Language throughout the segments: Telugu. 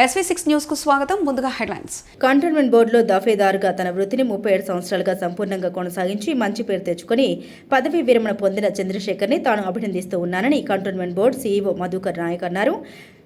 SV6 న్యూస్ కు స్వాగతం. ముందుగా హెడ్లైన్స్. కంటోన్మెంట్ బోర్డులో దఫేదారుగా తన వృత్తిని 37 సంవత్సరాలుగా సంపూర్ణంగా కొనసాగించి మంచి పేరు తెచ్చుకుని పదవీ విరమణ పొందిన చంద్రశేఖర్ని తాను అభినందిస్తూ ఉన్నానని cantonment board CEO Madhukar Naik అన్నారు.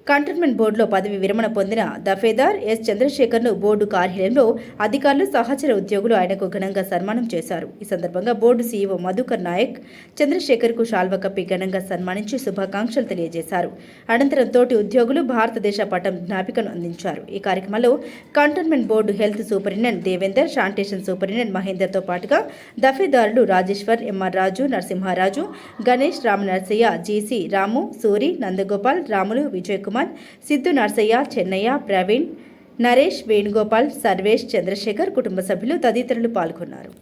కంటోన్మెంట్ బోర్డులో పదవి విరమణ పొందిన దఫేదార్ ఎస్ చంద్రశేఖర్ను బోర్డు కార్యాలయంలో అధికారులు సహచర ఉద్యోగులు ఆయనకు ఘనంగా సన్మానం చేశారు. ఈ సందర్భంగా బోర్డు సీఈఓ మధుకర్ నాయక్ చంద్రశేఖర్కు శాల్వా కప్పి ఘనంగా సన్మానించి శుభాకాంక్షలు తెలియజేశారు. అనంతరం తోటి ఉద్యోగులు భారతదేశ పటం జ్ఞాపికను అందించారు. ఈ కార్యక్రమంలో cantonment board health superintendent Devender, sanitation superintendent మహేందర్తో పాటుగా దఫేదారులు రాజేశ్వర్, ఎంఆర్ రాజు, నరసింహారాజు, గణేష్, రామనరసయ్య, జీసీ, రాము, సూరి, నందగోపాల్, రాములు, విజయ్ కుమార్, సిద్ధు నర్సయ్య, చెన్నయ్య, ప్రవీణ్, నరేష్, వేణుగోపాల్, సర్వేష్, చంద్రశేఖర్ కుటుంబ సభ్యులు తదితరులు పాల్గొన్నారు.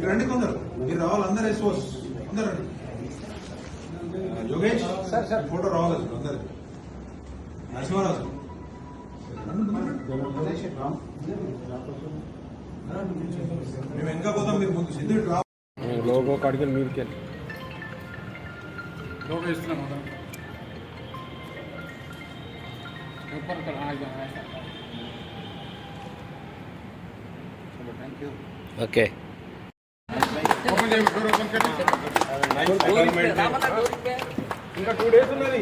రండి కొందరు మీరు రావాలి. అందరు ఎస్ఓస్ అందరు రండి. యోగేష్ సార్ ఫోటో రావాలి అందరు. నరసింహారాజు మేము వెనక పోతాం, మీరు ముందు సిద్ధు రా. లోగో కాడికి మీదకి వెళ్ళి లోగో ఇస్తున్నాం. ఓకే ఇంకా 2 days ఉన్నది.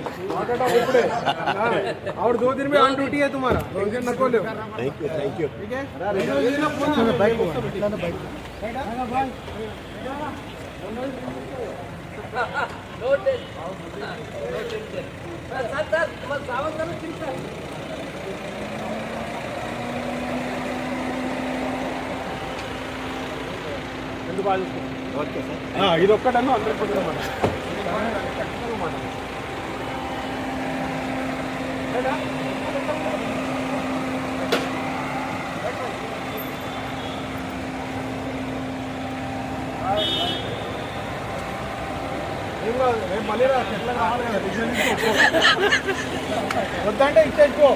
ఇప్పుడే और 2 दिन में ऑन ड्यूटी है तुम्हारा. 2 दिन नको लो. Thank you. ठीक है. बाइक ఇది ఒక్కటన్నా 100% మాట. మళ్ళీ ఎట్లా కావాలి కదా, వద్దంటే ఇచ్చేసుకో.